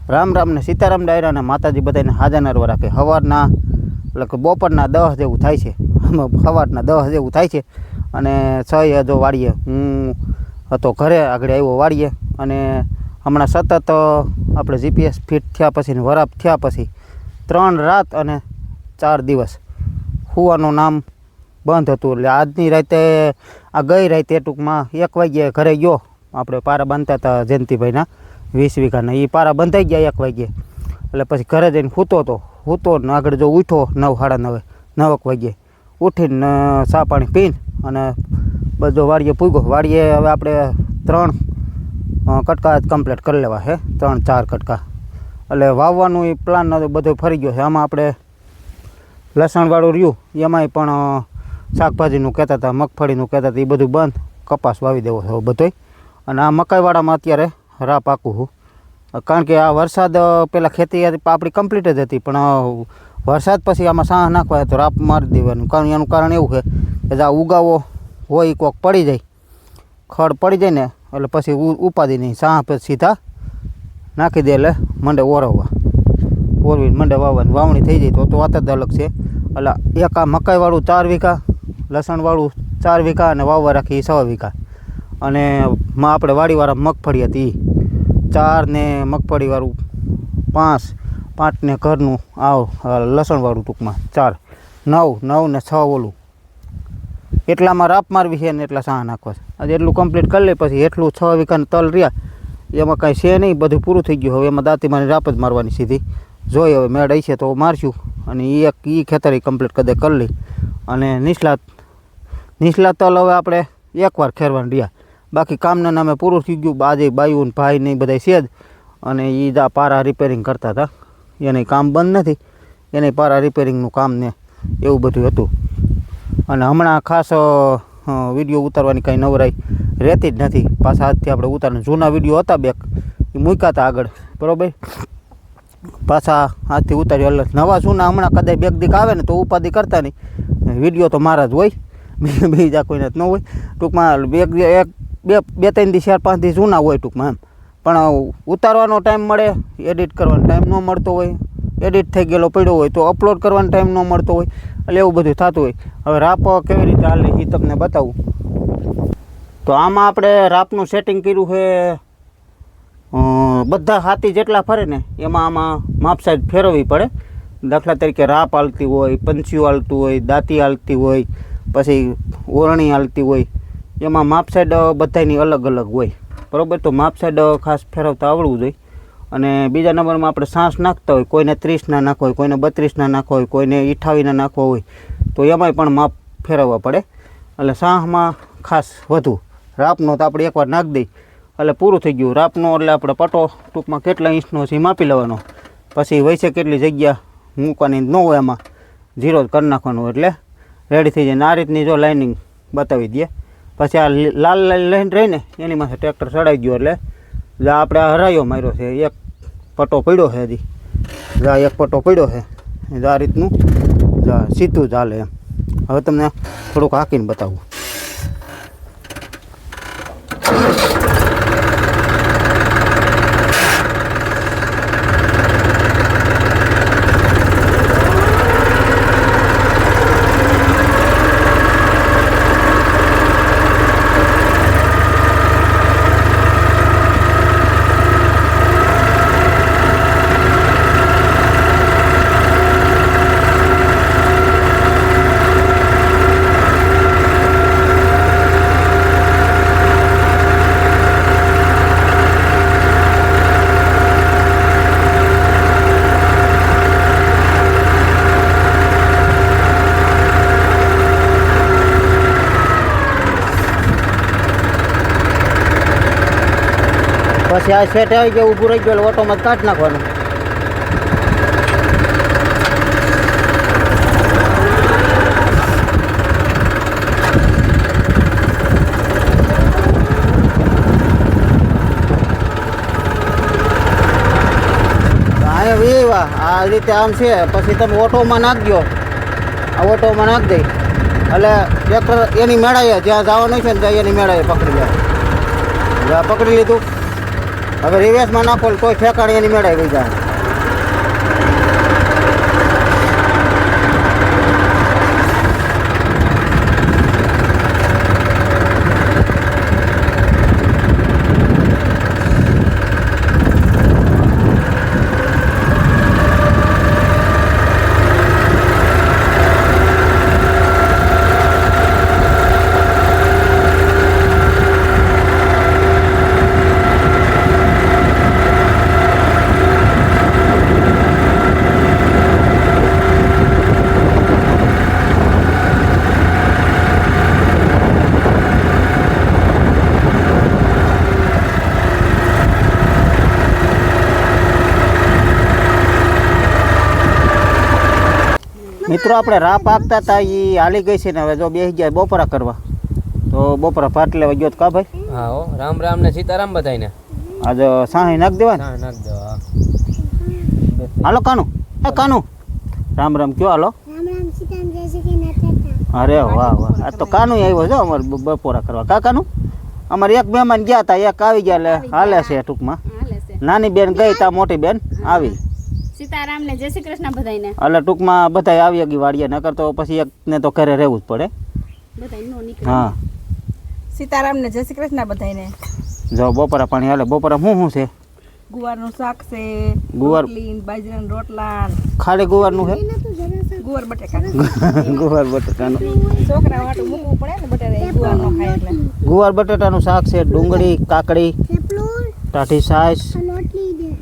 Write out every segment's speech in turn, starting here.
રામ રામ ને સીતારામ ડાયરા ને માતાજી બધાને હાજર નરવા રાખે. સવારના એટલે કે બપોરના 10 જેવું થાય છે, સવારના 10 જેવું થાય છે. અને 6 જો વાળીએ હું હતો ઘરે, આગળ આવ્યો વાળીએ. અને હમણાં સતત આપણે જીપીએસ ફિટ થયા પછી ને વરાપ થયા પછી 3 રાત અને 4 દિવસ સુવાનું નામ બંધ હતું. એટલે આજની રાતે આ ગઈ રાતે ટૂંકમાં 1 વાગ્યે ઘરે ગયો. આપણે પારા બાંધતા હતા જયંતિભાઈના 20 વીઘાના, એ પારા બંધાઈ ગયા 1 વાગ્યે. એટલે પછી ઘરે જઈને સૂતો ને આગળ જો ઉઠ્યો 9 સાડા 9 9 વાગ્યે ઉઠીને ચા પાણી પીને અને બધો વાડીએ પૂગ્યો. વાડીએ હવે આપણે 3 કટકા જ કમ્પ્લીટ કરી લેવા છે, 3-4 કટકા. એટલે વાવવાનું એ પ્લાન બધો ફરી ગયો છે. આમાં આપણે લસણવાળું રહ્યું, એમાંય પણ શાકભાજીનું કહેતા હતા, મગફળીનું કહેતા હતા, એ બધું બંધ. કપાસ વાવી દેવો છે બધોય. અને આ મકાઈવાળામાં અત્યારે રાહ પાકું છું, કારણ કે આ વરસાદ પહેલાં ખેતી આપણી કમ્પ્લીટ જ હતી, પણ વરસાદ પછી આમાં સાહ નાખવા તો રાપ મારી દેવાનું. કારણ એનું કારણ એવું છે કે આ ઉગાવો હોય કોક પડી જાય, ખડ પડી જાય ને એટલે પછી ઉપાધિ નહીં, સાહ પછી સીધા નાખી દે એટલે મંડે ઓરવવા, ઓરવીને મંડે વાવવાની વાવણી થઈ જાય તો વાત જ અલગ છે. એટલે એક આ મકાઈવાળું 4 વીઘા, લસણવાળું 4 વીઘા અને વાવવા રાખી 6 વીઘા. અને આપણે વાડીવાળા મગફળી હતી 4 ને મગફળીવાળું 5 ને ઘરનું લસણવાળું ટૂંકમાં 4, 9 ને 6 ઓલું. એટલામાં રાપ મારવી છે ને એટલા સાહ નાખવા છે. આજે એટલું કમ્પ્લીટ કરી લે પછી એટલું 6 વીઘાના તલ રહ્યા, એમાં કાંઈ છે નહીં, બધું પૂરું થઈ ગયું. હવે એમાં દાંતીમાંની રાપ જ મારવાની સીધી. જોઈ હવે મેળ આવી છે તો મારશું. અને એ ખેતર કમ્પ્લીટ કદે કરી લઈ. અને નીચલા તલ હવે આપણે એકવાર ખેરવાનું રહ્યા, બાકી કામના નામે પૂરું થઈ ગયું. આજે બાયું ને ભાઈ ને બધા છે જ. અને એ દા પારા રિપેરિંગ કરતા હતા, એને કામ બંધ નથી, એને પારા રિપેરિંગનું કામ ને એવું બધું હતું. અને હમણાં ખાસ વિડીયો ઉતારવાની કાંઈ નવરાઈ રહેતી જ નથી. પાછા આજથી આપણે ઉતારવાનું જૂના વિડીયો હતા 2 એ મૂક્યા હતા આગળ, બરાબર, પાછા આજથી ઉતાર્યો. એટલે નવા જૂના હમણાં કદાચ 2 દીક આવે ને તો ઉપાધિ કરતા નહીં. વિડીયો તો મારા જ હોય, બીજા કોઈને જ ન હોય. ટૂંકમાં 2-3 દી 4-5 દી જૂના હોય ટૂંકમાં એમ. પણ ઉતારવાનો ટાઈમ મળે, એડિટ કરવાનો ટાઈમ ન મળતો હોય, એડિટ થઈ ગયેલો પડ્યો હોય તો અપલોડ કરવાનો ટાઈમ ન મળતો હોય. એટલે એવું બધું થતું હોય. હવે રાપ કેવી રીતે હાલે એ તમને બતાવું. તો આમાં આપણે રાપનું સેટિંગ કર્યું છે, બધા હાથી જેટલા ફરે ને એમાં આમાં માપ સાઈડ ફેરવવી પડે. દાખલા તરીકે રાપ હાલતી હોય, પંછીઓ હાલતું હોય, દાંતી હાલતી હોય, પછી ઓરણી હાલતી હોય, એમાં માપ સાઈડ બધાની અલગ અલગ હોય, બરાબર. તો માપ સાઈડ ખાસ ફેરવતા આવડવું જોઈએ. અને બીજા નંબરમાં આપણે સાંસ નાખતા હોય, કોઈને 30 નાખવા હોય, કોઈને 32 નાખવા હોય, કોઈને 58 નાખવા હોય, તો એમાંય પણ માપ ફેરવવા પડે. એટલે સાહમાં ખાસ વધુ. રાપનો તો આપણે એકવાર નાખી દઈ એટલે પૂરું થઈ ગયું. રાપનો એટલે આપણે પટો ટૂંકમાં કેટલા ઇંચનો છે માપી લેવાનો, પછી વૈસે કેટલી જગ્યા મૂકવાની ન હોય એમાં 0 જ કરી નાખવાનું એટલે રેડી થઈ જાય. આ રીતની જો લાઇનિંગ બતાવી દઈએ. પછી આ લાલ લાઈન રહીને એની માથે ટ્રેક્ટર ચડાવી ગયો એટલે આપણે આ હરાયો માર્યો છે, એક પટ્ટો પડ્યો છે, હજી એક પટ્ટો પડ્યો છે. આ રીતનું સીધું ચાલે એમ. હવે તમને થોડુંક હાંકીને બતાવું. પછી આ સેટ આવી ગયો, ઊભું રહી ગયો એટલે ઓટોમાં જ કાઢી નાખવાનું. આ રીતે આમ છે, પછી તમે ઓટોમાં નાખજો. આ ઓટોમાં નાખી દઈ એટલે ટ્રેક્ટર એની મેળાએ જ્યાં જવાનું છે ને ત્યાં એની મેળાએ પકડી જાય. પકડી લીધું હવે રિવેસમાં નાખો કોઈ ઠેકાણે એની મેળાઈ ગઈ જાય. મિત્રો આપણે રાપ આપતા હતા એ હાલી ગઈ છે ને હવે જો બેસી જાય બપોરા કરવા તો બપોરા પાટ લેવા ગયો કા ભાઈ? હા હો, રામ રામ ને સીતારામ બધાયને. આજે સાહી નાખ દેવા ને? નાખ દેવા. હાલો કાનું, એ કાનું રામ રામ કયો હાલો. અરે વાહ વાહ, આ તો કાનું આવ્યો છે અમારે બપોરા કરવા. કા કાનું? અમારે એક મહેમાન ગયા હતા, એક આવી ગયા એટલે હાલે છે ટૂંકમાં. નાની બેન ગઈ તા મોટી બેન આવી. સીતારામ ને જય શ્રી કૃષ્ણ બધાયને. એટલે ટૂંકમાં બધા આવી ગઈ વાડીએ, નકર તો પછી એકને તો ઘરે રહેવું જ પડે. બધાય નો નીકળે. હા સીતારામ ને જય શ્રી કૃષ્ણ બધાયને. જો બપોરા પાણી હાલે. બપોરા શું છે? ગુવારનું શાક છે, ગુવાર, બાજરાના રોટલા, ખાલી ગુવારનું છે? ગુવાર બટેકા. ગુવાર બટેટાનું છોકરા વાટું મૂકવું પડે ને બટેટા ગુવાર નો ખાય એટલે. ગુવાર બટેટાનું શાક છે, ડુંગળી, કાકડી, ટાઢી છાશ,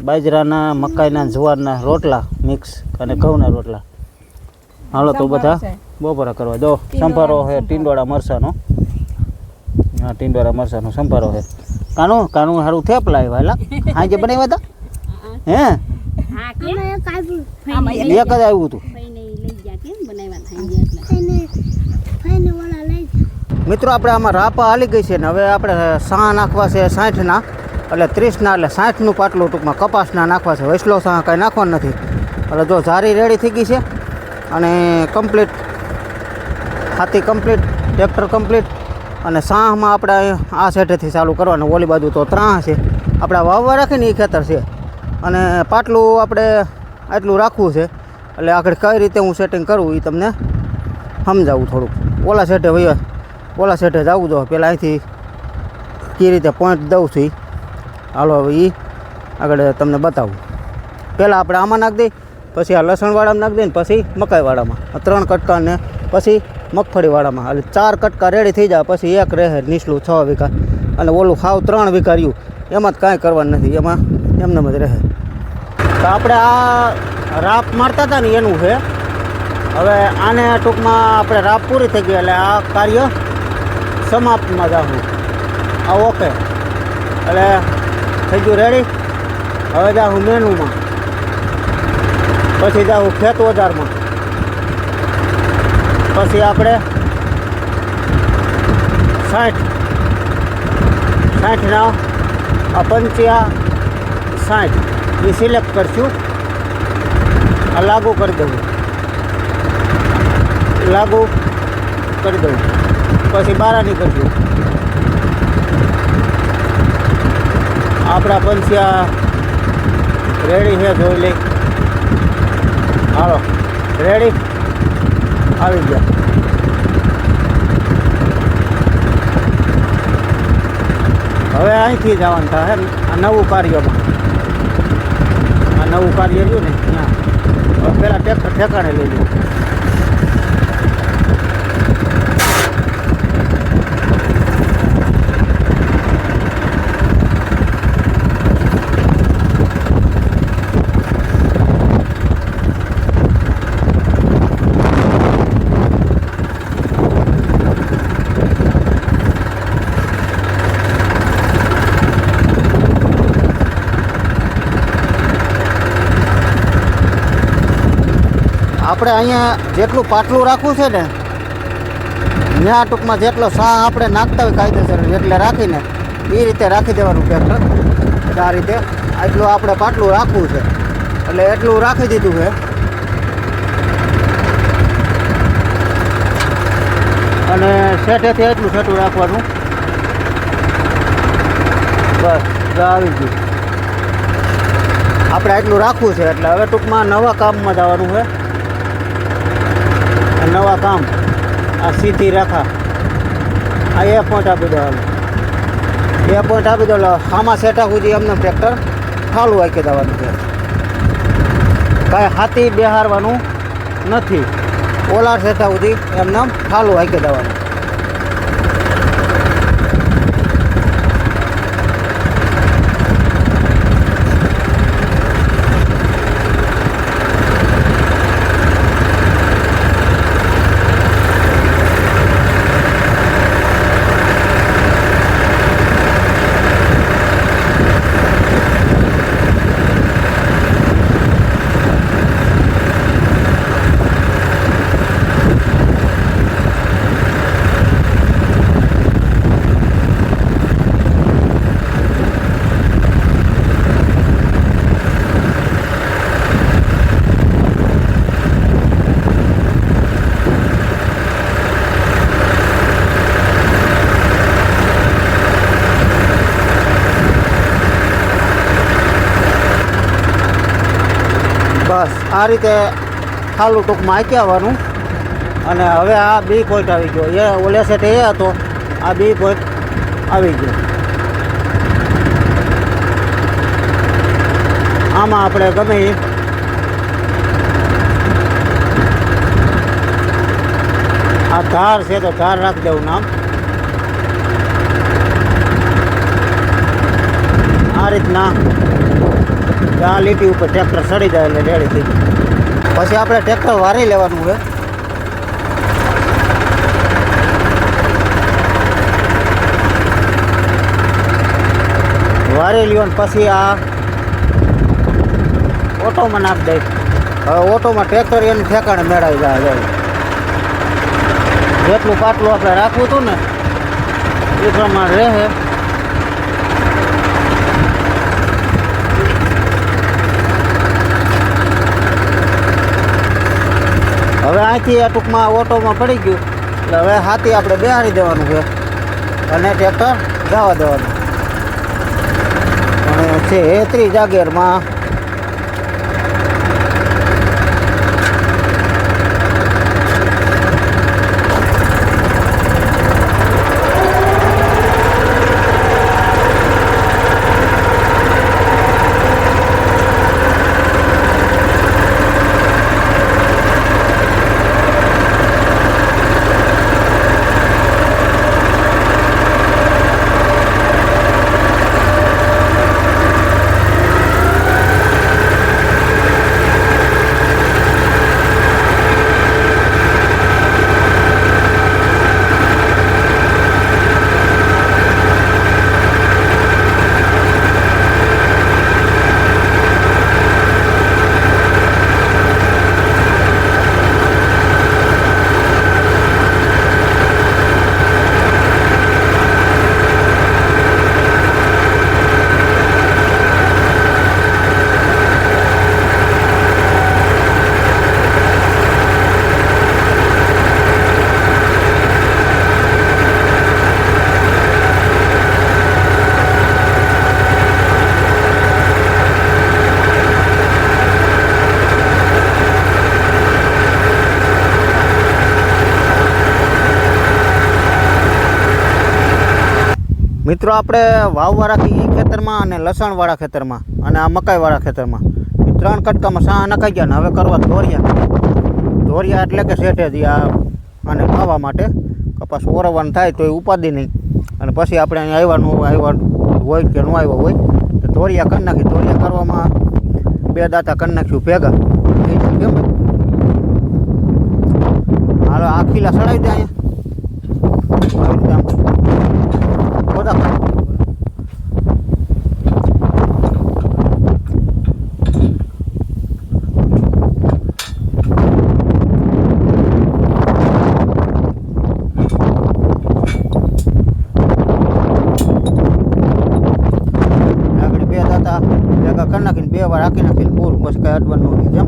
બાજરાના, મકાઈના, જુવારના રોટલા મિક્સ અને ઘઉંના રોટલા. હાલો તો બધા બપોરા કરવા. જો સંભારો છે ટીંડોળા મરસાનો. હા ટીંડોળા મરસાનો સંભારો છે. કાનું કાનું સારું થેપલા આવ્યા એલા હાજે બનાવ્યા હતા હે? હા કે એક જ આવ્યું હતું. ભાઈને લઈ ગયા કેમ બનાવ્યા થાય એટલે મિત્રો આપણે આમાં રાપા હાલી ગઈ છે ને હવે આપણે સાહ નાખવા છે 60ના એટલે 30ના એટલે 60નું પાટલું ટૂંકમાં કપાસના નાખવા છે. વૈસલો સાહ કાંઈ નાખવાનું નથી. એટલે જો જારી રેડી થઈ ગઈ છે અને કમ્પ્લીટ હાથી કમ્પ્લીટ ટ્રેક્ટર કમ્પ્લીટ અને સાહમાં આપણે આ સેટેથી ચાલુ કરવાનું. ઓલી બાજુ તો ત્રાહ છે આપણે વાવવા રાખીને એ ખેતર છે અને પાટલું આપણે આટલું રાખવું છે. એટલે આગળ કઈ રીતે હું સેટિંગ કરું એ તમને સમજાવું થોડુંક. ઓલા સેટે ભાઈ ઓલા સેટે જવું જો પહેલાં અહીંથી કઈ રીતે પોઈન્ટ દઉં છું એ હાલો હવે એ આગળ તમને બતાવું. પહેલાં આપણે આમાં નાખી દઈએ, પછી આ લસણવાળામાં નાખી દઈએ ને પછી મકાઈવાળામાં 3 કટકા ને પછી મગફળીવાળામાં. એટલે 4 કટકા રેડી થઈ જાય પછી એક રહે નીચલું 6 વીઘા અને ઓલું સાવ 3 વીઘા રહ્યું એમાં જ કાંઈ કરવાનું નથી, એમાં એમને જ રહે. તો આપણે આ રાપ મારતા હતા ને એનું છે. હવે આને ટૂંકમાં આપણે રાપ પૂરી થઈ ગઈ એટલે આ કાર્ય સમાપ્તમાં જાઉં. આ ઓકે એટલે થઈ ગયું રેડી. હવે જાઉં મેનુમાં, પછી જાઉં ખેત ઓજારમાં, પછી આપણે 60ના આ 50 એ સિલેક્ટ કરશું. આ લાગુ કરી દઉં, લાગુ કરી દઉં, પછી બારાની કરશું. આપણા પંચિયા રેડી છે જોઈ લઈ. હાલો રેડી આવી ગયા. હવે અહીંથી જવાનું થાય આ નવું કાર્યમાં. આ નવું કાર્ય રહ્યું ને ત્યાં હવે પહેલાં ટ્રેક્ટર ઠેકાણે લઈ લો. આપણે અહીંયા જેટલું પાટલું રાખવું છે ને ત્યાં ટૂંકમાં જેટલો સાહ આપણે નાખતા હોય કાયદેસર એટલે રાખીને એ રીતે રાખી દેવાનું ટ્રેક્ટર. આ રીતે આટલું આપણે પાટલું રાખવું છે એટલે એટલું રાખી દીધું છે. અને શેઠેથી એટલું સેટું રાખવાનું. બસ આવી ગયું. આપણે આટલું રાખવું છે એટલે હવે ટૂંકમાં નવા કામમાં જવાનું છે. આ નવા કામ આ સીધી રેખા આ 1 પોઈન્ટ આપી દેવાનું. 2 પોઈન્ટ આપી દો એટલે આમાં સેટા સુધી એમને ટ્રેક્ટર ખાલું વાંકી દેવાનું છે. કાંઈ હાથી બેહારવાનું નથી. ઓલા સેટા સુધી એમને ખાલું વાંકી દેવાનું. બસ આ રીતે ખાલું ટૂંકમાં આંકી આવવાનું. અને હવે આ 2 પોઈન્ટ આવી ગયો. એ ઓલે સેટ એ હતો, આ 2 પોઈન્ટ આવી ગયો. આમાં આપણે ગમે આ ધાર છે તો ધાર રાખી દેવું નામ. આ રીતના આ લીટી ઉપર ટ્રેક્ટર સડી જાય એટલે રેડી થઈ જાય. પછી આપણે ટ્રેક્ટર વારી લેવાનું છે. વારી લ્યો પછી આ ઓટોમાં નાખી દઈ. હવે ઓટોમાં ટ્રેક્ટર એનું ઠેકાણે મેળવી જાય. જેટલું પાટલું આપણે રાખવું હતું ને એ પ્રમાણે રહે. હવે અહીંથી આ ટૂંકમાં ઓટોમાં પડી ગયું એટલે હવે હાથી આપણે બેહારી દેવાનું છે અને ટ્રેક્ટર જવા દેવાનું. અને છે 30 જાગીરમાં મિત્રો આપણે વાવવાળા ખેતરમાં અને લસણવાળા ખેતરમાં અને આ મકાઈવાળા ખેતરમાં એ 3 કટકામાં સાહ નખાઈ ગયા. ને હવે કરવા ધોરિયા એટલે કે શેઠેથી આ અને ખાવા માટે કપાસ ઓરવવાનું થાય તો એ ઉપાદી નહીં. અને પછી આપણે અહીંયા આવ્યા હોય કે ન આવ્યો હોય તો ધોરિયા કરી નાખી. ધોરિયા કરવામાં 2 દાંતા કરી નાખ્યું ભેગા. કેમ હાલો આ ખીલા સડાવી દે અહીંયા બધા. આગળ 2 દાંતા ભેગા કરી નાખીને 2 વાર હાંકી નાખીને પૂરું. પછી કાંઈ અડવાનું નહીં. જેમ